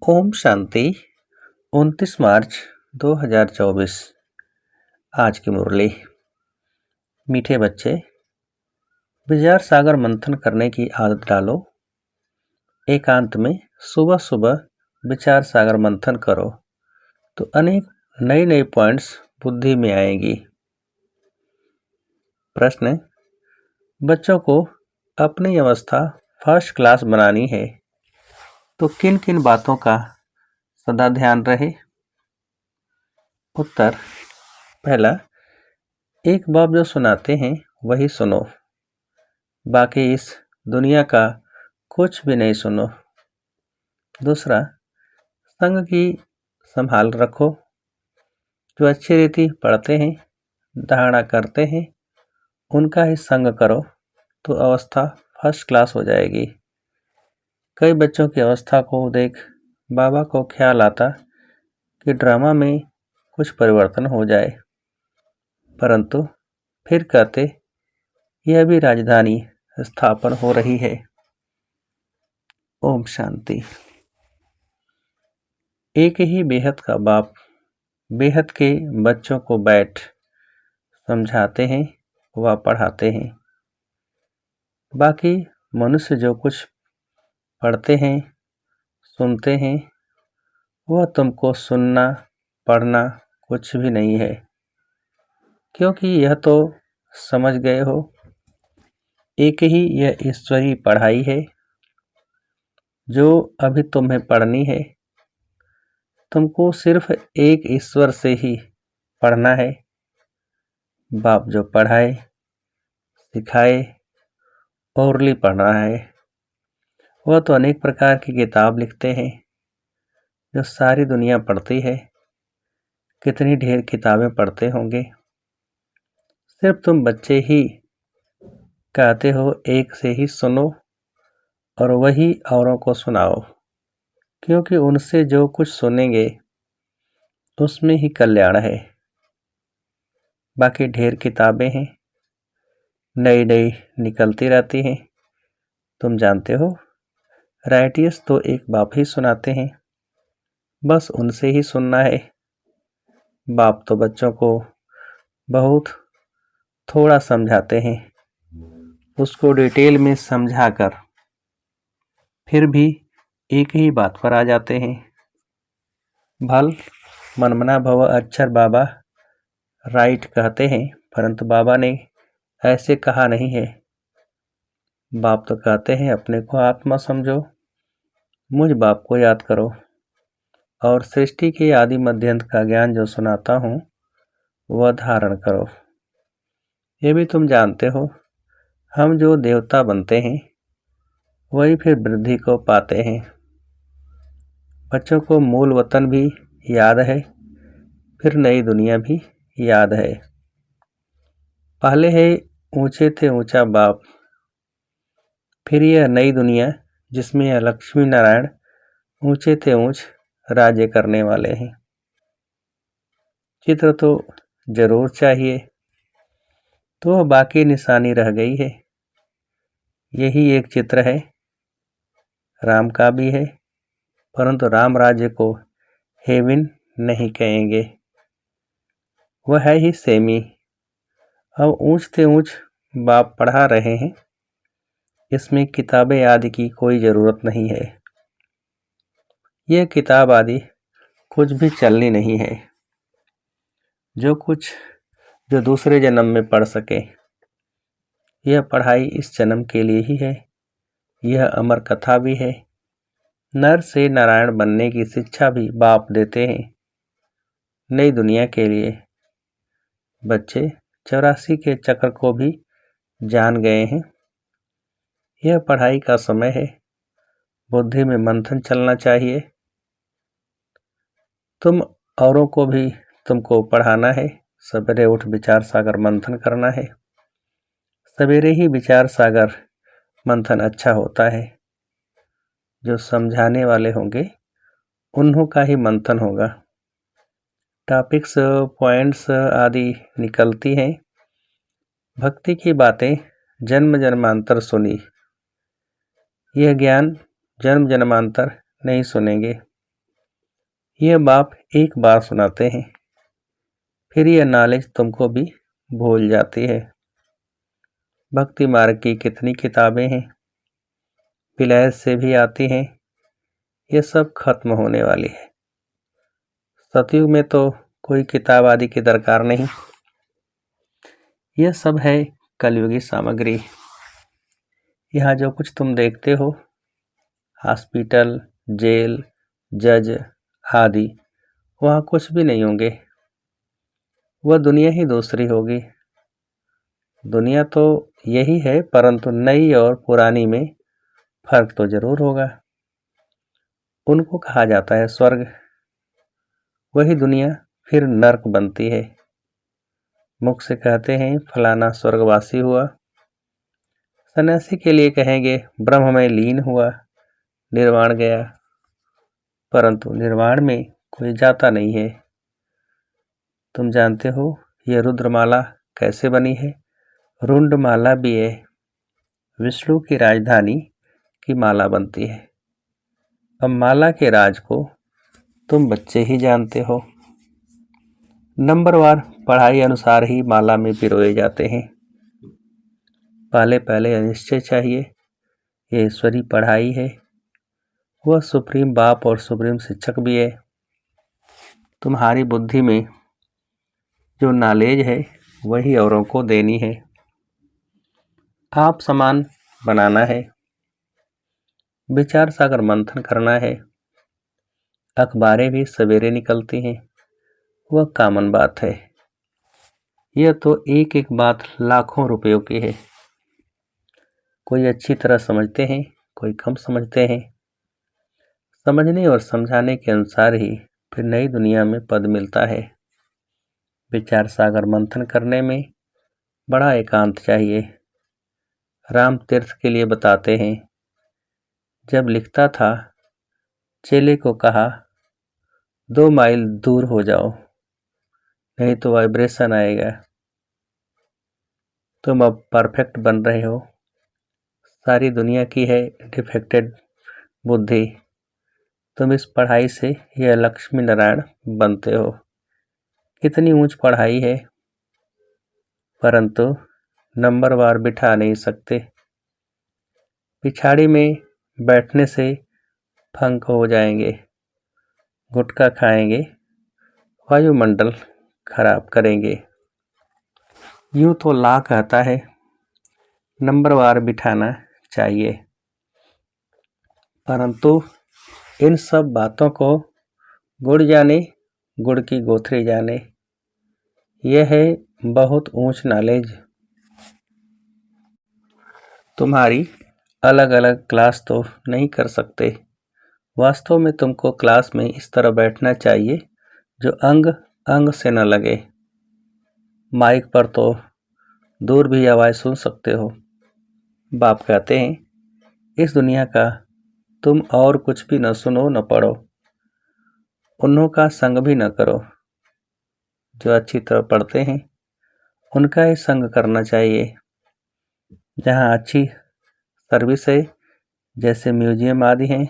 ओम शांति 29 मार्च 2024। आज की मुरली। मीठे बच्चे, विचार सागर मंथन करने की आदत डालो। एकांत में सुबह सुबह विचार सागर मंथन करो तो अनेक नए नए पॉइंट्स बुद्धि में आएंगी। प्रश्न: बच्चों को अपनी अवस्था फर्स्ट क्लास बनानी है तो किन किन बातों का सदा ध्यान रहे? उत्तर: पहला, एक बाप जो सुनाते हैं वही सुनो, बाकी इस दुनिया का कुछ भी नहीं सुनो। दूसरा, संग की संभाल रखो, जो अच्छी रीति पढ़ते हैं, धारणा करते हैं, उनका ही संग करो तो अवस्था फर्स्ट क्लास हो जाएगी। कई बच्चों की अवस्था को देख बाबा को ख्याल आता कि ड्रामा में कुछ परिवर्तन हो जाए, परंतु फिर कहते यह भी राजधानी स्थापन हो रही है। ओम शांति। एक ही बेहद का बाप बेहद के बच्चों को बैठ समझाते हैं व पढ़ाते हैं। बाकी मनुष्य जो कुछ पढ़ते हैं, सुनते हैं, वह तुमको सुनना पढ़ना कुछ भी नहीं है, क्योंकि यह तो समझ गए हो एक ही यह ईश्वरी पढ़ाई है जो अभी तुम्हें पढ़नी है। तुमको सिर्फ एक ईश्वर से ही पढ़ना है। बाप जो पढ़ाए सिखाए ओरली पढ़ना है, वह तो अनेक प्रकार की किताब लिखते हैं जो सारी दुनिया पढ़ती है। कितनी ढेर किताबें पढ़ते होंगे, सिर्फ तुम बच्चे ही कहते हो एक से ही सुनो और वही औरों को सुनाओ, क्योंकि उनसे जो कुछ सुनेंगे उसमें ही कल्याण है। बाकी ढेर किताबें हैं, नई नई निकलती रहती हैं। तुम जानते हो राइटियस तो एक बाप ही सुनाते हैं, बस उनसे ही सुनना है। बाप तो बच्चों को बहुत थोड़ा समझाते हैं, उसको डिटेल में समझाकर फिर भी एक ही बात पर आ जाते हैं। भल मनमना भव अक्षर बाबा राइट कहते हैं, परंतु बाबा ने ऐसे कहा नहीं है। बाप तो कहते हैं अपने को आत्मा समझो, मुझ बाप को याद करो और सृष्टि के आदि मध्यंत का ज्ञान जो सुनाता हूँ वह धारण करो। ये भी तुम जानते हो, हम जो देवता बनते हैं वही फिर वृद्धि को पाते हैं। बच्चों को मूल वतन भी याद है, फिर नई दुनिया भी याद है। पहले है ऊंचे थे ऊंचा बाप, फिर यह नई दुनिया जिसमें यह लक्ष्मी नारायण ऊंचे थे ऊंच राज्य करने वाले हैं। चित्र तो जरूर चाहिए, तो बाकी निशानी रह गई है। यही एक चित्र है, राम का भी है, परंतु राम राज्य को हेवन नहीं कहेंगे, वह है ही सेमी। अब ऊंच से ऊंच बाप पढ़ा रहे हैं, इसमें किताबें आदि की कोई ज़रूरत नहीं है। यह किताब आदि कुछ भी चलनी नहीं है। जो कुछ जो दूसरे जन्म में पढ़ सके, यह पढ़ाई इस जन्म के लिए ही है। यह अमर कथा भी है। नर से नारायण बनने की शिक्षा भी बाप देते हैं नई दुनिया के लिए। बच्चे 84 के चक्र को भी जान गए हैं। यह पढ़ाई का समय है, बुद्धि में मंथन चलना चाहिए। तुम औरों को भी तुमको पढ़ाना है। सवेरे उठ विचार सागर मंथन करना है। सवेरे ही विचार सागर मंथन अच्छा होता है। जो समझाने वाले होंगे उन्हों का ही मंथन होगा। टॉपिक्स पॉइंट्स आदि निकलती हैं। भक्ति की बातें जन्म जन्मांतर सुनी, यह ज्ञान जन्म जन्मांतर नहीं सुनेंगे। यह बाप एक बार सुनाते हैं, फिर यह नॉलेज तुमको भी भूल जाती है। भक्ति मार्ग की कितनी किताबें हैं, विलायत से भी आती हैं, ये सब खत्म होने वाली है। सतयुग में तो कोई किताब आदि की दरकार नहीं, यह सब है कलयुगी सामग्री। यहाँ जो कुछ तुम देखते हो, हॉस्पिटल, जेल, जज आदि, वहाँ कुछ भी नहीं होंगे, वह दुनिया ही दूसरी होगी। दुनिया तो यही है, परंतु नई और पुरानी में फर्क तो जरूर होगा। उनको कहा जाता है स्वर्ग, वही दुनिया फिर नर्क बनती है। मुख से कहते हैं फलाना स्वर्गवासी हुआ, सन्यासी के लिए कहेंगे ब्रह्म में लीन हुआ, निर्वाण गया, परंतु निर्वाण में कोई जाता नहीं है। तुम जानते हो यह रुद्रमाला कैसे बनी है? रुंडमाला भी है, विष्णु की राजधानी की माला बनती है। अब माला के राज को तुम बच्चे ही जानते हो। नंबरवार पढ़ाई अनुसार ही माला में पिरोए जाते हैं। पहले पहले निश्चय चाहिए, ये ईश्वरी पढ़ाई है, वह सुप्रीम बाप और सुप्रीम शिक्षक भी है। तुम्हारी बुद्धि में जो नॉलेज है वही औरों को देनी है। आप समान बनाना है, विचार सागर मंथन करना है। अखबारें भी सवेरे निकलती हैं, वह कॉमन बात है। यह तो एक एक बात लाखों रुपयों की है। कोई अच्छी तरह समझते हैं, कोई कम समझते हैं। समझने और समझाने के अनुसार ही फिर नई दुनिया में पद मिलता है। विचार सागर मंथन करने में बड़ा एकांत चाहिए। राम तीर्थ के लिए बताते हैं, जब लिखता था चेले को कहा 2 माइल दूर हो जाओ, नहीं तो वाइब्रेशन आएगा। तुम अब परफेक्ट बन रहे हो, सारी दुनिया की है डिफेक्टेड बुद्धि। तुम इस पढ़ाई से यह लक्ष्मी नारायण बनते हो। कितनी ऊंच पढ़ाई है, परंतु नंबरवार बिठा नहीं सकते। पिछाड़ी में बैठने से फंक हो जाएंगे, गुटखा खाएंगे, वायुमंडल खराब करेंगे। यूं तो ला कहता है नंबरवार बिठाना चाहिए, परंतु इन सब बातों को गुड़ जाने, गुड़ की गोथरी जाने, यह है बहुत ऊंच नॉलेज। तुम्हारी अलग अलग क्लास तो नहीं कर सकते। वास्तव में तुमको क्लास में इस तरह बैठना चाहिए जो अंग अंग से न लगे। माइक पर तो दूर भी आवाज़ सुन सकते हो। बाप कहते हैं इस दुनिया का तुम और कुछ भी न सुनो न पढ़ो, उन्हों का संग भी न करो। जो अच्छी तरह पढ़ते हैं उनका ही संग करना चाहिए। जहाँ अच्छी सर्विस है, जैसे म्यूजियम आदि हैं,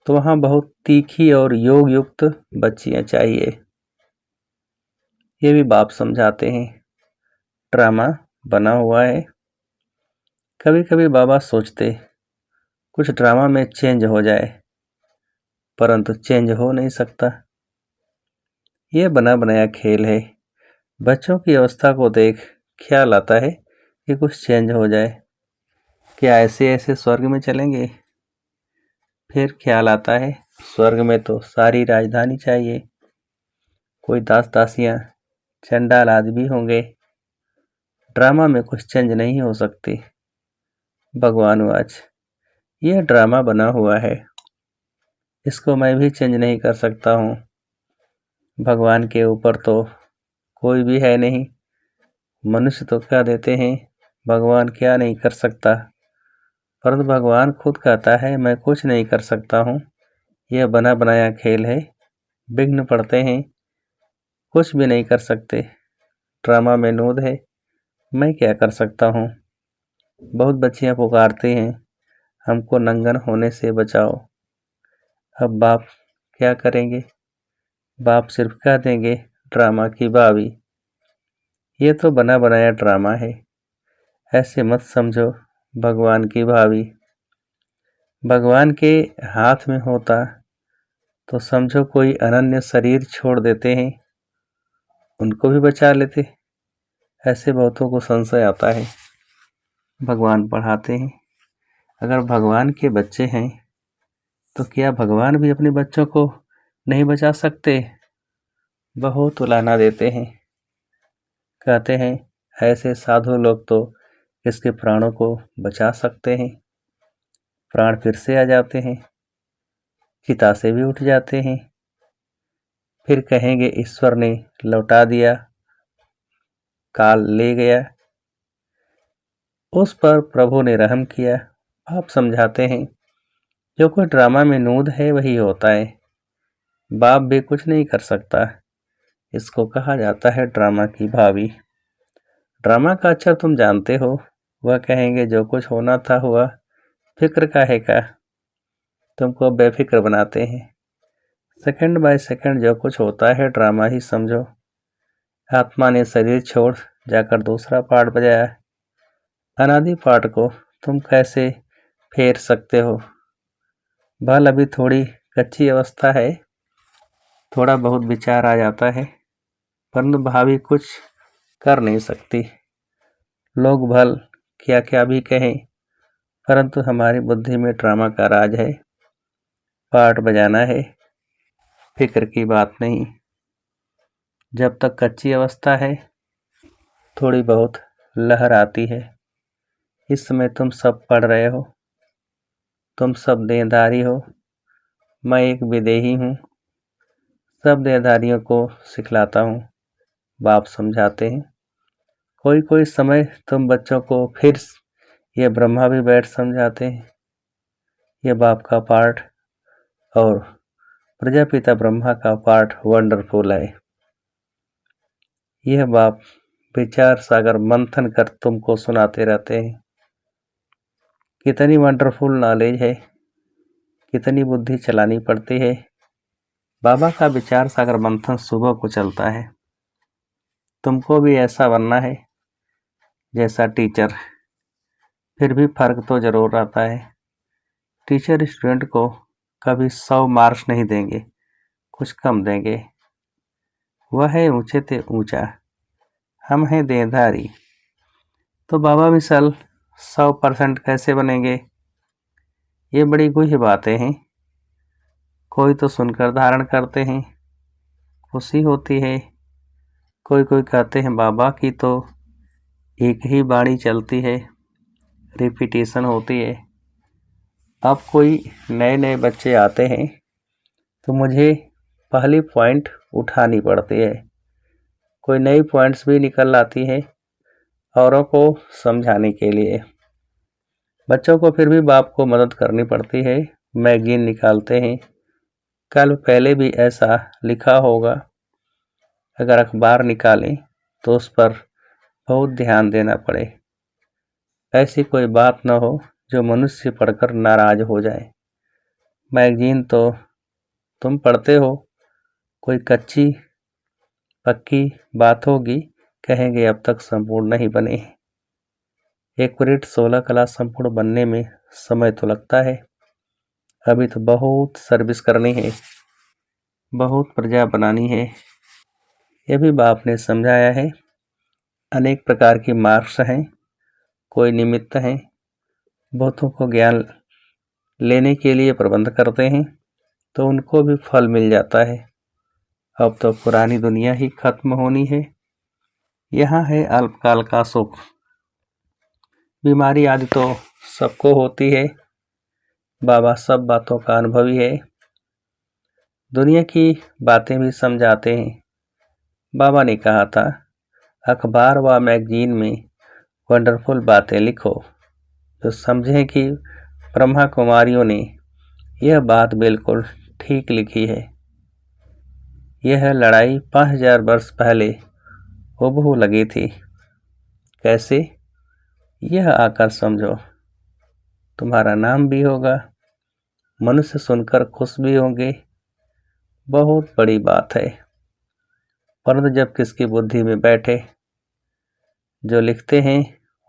तो वहाँ बहुत तीखी और योग युक्त बच्चियाँ चाहिए। ये भी बाप समझाते हैं, ड्रामा बना हुआ है। कभी कभी बाबा सोचते कुछ ड्रामा में चेंज हो जाए, परंतु चेंज हो नहीं सकता। यह बना बनाया खेल है। बच्चों की अवस्था को देख ख्याल आता है कि कुछ चेंज हो जाए, क्या ऐसे ऐसे स्वर्ग में चलेंगे। फिर ख्याल आता है स्वर्ग में तो सारी राजधानी चाहिए, कोई दास दासियाँ चंडाल आदि भी होंगे। ड्रामा में कुछ चेंज नहीं हो सकती। भगवान आज यह ड्रामा बना हुआ है, इसको मैं भी चेंज नहीं कर सकता हूँ। भगवान के ऊपर तो कोई भी है नहीं। मनुष्य तो कह देते हैं भगवान क्या नहीं कर सकता, परंतु भगवान खुद कहता है मैं कुछ नहीं कर सकता हूँ। यह बना बनाया खेल है, विघ्न पड़ते हैं, कुछ भी नहीं कर सकते। ड्रामा में नूद है, मैं क्या कर सकता हूँ। बहुत बच्चियाँ पुकारती हैं हमको नंगन होने से बचाओ। अब बाप क्या करेंगे, बाप सिर्फ कह देंगे ड्रामा की भाभी। ये तो बना बनाया ड्रामा है, ऐसे मत समझो भगवान की भाभी। भगवान के हाथ में होता तो समझो कोई अनन्य शरीर छोड़ देते हैं, उनको भी बचा लेते। ऐसे बहुतों को संशय आता है। भगवान पढ़ाते हैं, अगर भगवान के बच्चे हैं तो क्या भगवान भी अपने बच्चों को नहीं बचा सकते? बहुत उलाहना देते हैं, कहते हैं ऐसे साधु लोग तो इसके प्राणों को बचा सकते हैं। प्राण फिर से आ जाते हैं, चिता से भी उठ जाते हैं, फिर कहेंगे ईश्वर ने लौटा दिया, काल ले गया। उस पर प्रभु ने रहम किया। आप समझाते हैं जो कोई ड्रामा में नूद है वही होता है, बाप भी कुछ नहीं कर सकता। इसको कहा जाता है ड्रामा की भाभी। ड्रामा का अक्षर तुम जानते हो, वह कहेंगे जो कुछ होना था हुआ, फिक्र काहे का। तुमको बेफिक्र बनाते हैं। सेकंड बाय सेकंड जो कुछ होता है ड्रामा ही समझो। आत्मा ने शरीर छोड़ जाकर दूसरा पार्ट बजाया, अनादि पार्ट को तुम कैसे फेर सकते हो? भल अभी थोड़ी कच्ची अवस्था है, थोड़ा बहुत विचार आ जाता है, परंतु भाभी कुछ कर नहीं सकती। लोग भल क्या क्या भी कहें, परंतु हमारी बुद्धि में ड्रामा का राज है। पार्ट बजाना है, फिक्र की बात नहीं। जब तक कच्ची अवस्था है, थोड़ी बहुत लहर आती है। इस समय तुम सब पढ़ रहे हो, तुम सब देहधारी हो, मैं एक विदेही हूँ, सब देहधारियों को सिखलाता हूँ। बाप समझाते हैं कोई कोई समय तुम बच्चों को फिर ये ब्रह्मा भी बैठ समझाते हैं। ये बाप का पाठ और प्रजापिता ब्रह्मा का पाठ वंडरफुल है। यह बाप विचार सागर मंथन कर तुमको सुनाते रहते हैं। कितनी वंडरफुल नॉलेज है, कितनी बुद्धि चलानी पड़ती है। बाबा का विचार सागर मंथन सुबह को चलता है। तुमको भी ऐसा बनना है जैसा टीचर, फिर भी फर्क तो जरूर आता है। टीचर स्टूडेंट को कभी 100 मार्क्स नहीं देंगे, कुछ कम देंगे। वह है ऊंचे ते ऊंचा, हम हैं देहधारी, तो बाबा मिसल 100% कैसे बनेंगे? ये बड़ी गुह्य बातें हैं। कोई तो सुनकर धारण करते हैं, खुशी होती है। कोई कोई कहते हैं बाबा की तो एक ही बाणी चलती है, रिपीटेशन होती है। अब कोई नए नए बच्चे आते हैं तो मुझे पहली पॉइंट उठानी पड़ती है। कोई नई पॉइंट्स भी निकल आती है औरों को समझाने के लिए। बच्चों को फिर भी बाप को मदद करनी पड़ती है। मैगजीन निकालते हैं, कल पहले भी ऐसा लिखा होगा। अगर अखबार निकालें तो उस पर बहुत ध्यान देना पड़े, ऐसी कोई बात न हो जो मनुष्य पढ़कर नाराज हो जाए। मैगजीन तो तुम पढ़ते हो, कोई कच्ची पक्की बात होगी, कहेंगे अब तक संपूर्ण नहीं बने। एक पीरियड 16 कला संपूर्ण बनने में समय तो लगता है। अभी तो बहुत सर्विस करनी है, बहुत प्रजा बनानी है। यह भी बाप ने समझाया है। अनेक प्रकार की मार्क्स हैं, कोई निमित्त हैं, बहुतों को ज्ञान लेने के लिए प्रबंध करते हैं तो उनको भी फल मिल जाता है। अब तो पुरानी दुनिया ही खत्म होनी है। यहाँ है अल्पकाल का सुख। बीमारी आदि तो सबको होती है, बाबा सब बातों का अनुभवी है। दुनिया की बातें भी समझाते हैं। बाबा ने कहा था अखबार व मैगजीन में वंडरफुल बातें लिखो, जो समझें कि ब्रह्मा कुमारियों ने यह बात बिल्कुल ठीक लिखी है। यह लड़ाई 5000 वर्ष पहले हुबहू लगी थी। कैसे? यह आकर समझो, तुम्हारा नाम भी होगा, मनुष्य सुनकर खुश भी होंगे। बहुत बड़ी बात है, परंतु जब किसकी बुद्धि में बैठे, जो लिखते हैं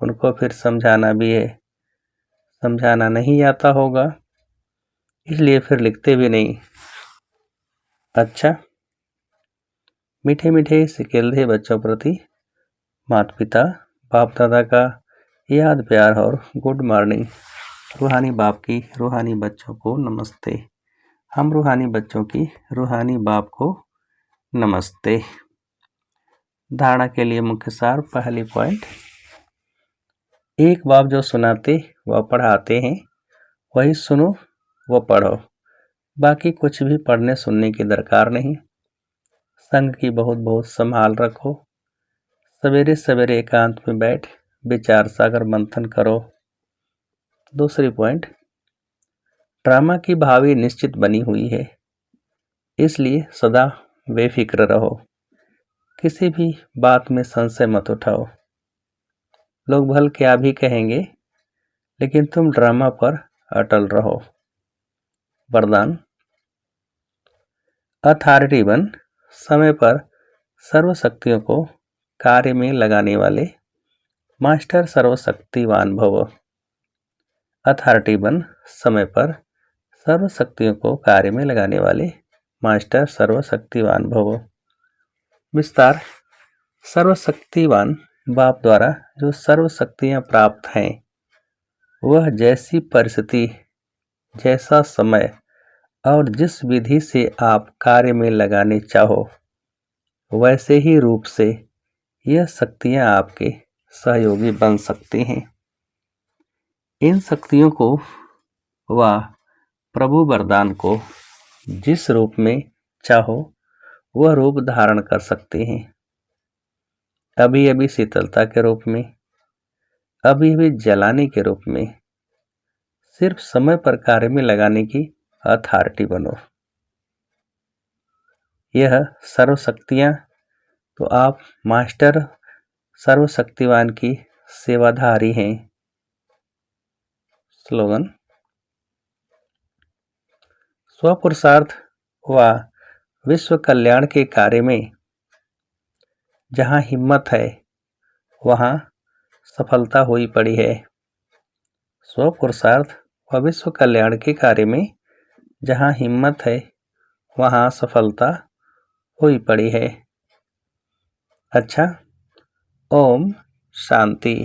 उनको फिर समझाना भी है, समझाना नहीं आता होगा इसलिए फिर लिखते भी नहीं। अच्छा, मीठे मीठे सिकेल्दे बच्चों प्रति माता पिता बाप दादा का याद प्यार और गुड मॉर्निंग। रूहानी बाप की रूहानी बच्चों को नमस्ते। हम रूहानी बच्चों की रूहानी बाप को नमस्ते। धारणा के लिए मुख्य सार। पहली पॉइंट, एक बाप जो सुनाते व पढ़ाते हैं वही सुनो व पढ़ो, बाकी कुछ भी पढ़ने सुनने की दरकार नहीं। संग की बहुत बहुत संभाल रखो। सवेरे सवेरे एकांत में बैठ विचार सागर मंथन करो। दूसरी पॉइंट, ड्रामा की भावी निश्चित बनी हुई है, इसलिए सदा बेफिक्र रहो। किसी भी बात में संशय मत उठाओ। लोग भल क्या भी कहेंगे, लेकिन तुम ड्रामा पर अटल रहो। वरदान, अथॉरिटी बन समय पर सर्वशक्तियों को कार्य में लगाने वाले मास्टर सर्वशक्तिवान भव। अथॉरिटी बन समय पर सर्वशक्तियों को कार्य में लगाने वाले मास्टर सर्वशक्तिवान भव। विस्तार, सर्वशक्तिवान बाप द्वारा जो सर्वशक्तियां प्राप्त हैं, वह जैसी परिस्थिति, जैसा समय और जिस विधि से आप कार्य में लगाने चाहो, वैसे ही रूप से यह शक्तियां आपके सहयोगी बन सकती हैं। इन शक्तियों को व प्रभु वरदान को जिस रूप में चाहो वह रूप धारण कर सकते हैं। अभी अभी शीतलता के रूप में, अभी अभी जलाने के रूप में, सिर्फ समय पर कार्य में लगाने की अथॉरिटी बनो। यह सर्वशक्तियां तो आप मास्टर सर्वशक्तिवान की सेवाधारी हैं। स्लोगन, स्वपुरुषार्थ व विश्व कल्याण के कार्य में जहाँ हिम्मत है वहाँ सफलता हुई पड़ी है। स्वपुरुषार्थ व विश्व कल्याण के कार्य में जहाँ हिम्मत है वहाँ सफलता हुई पड़ी है। अच्छा, ओम शांति।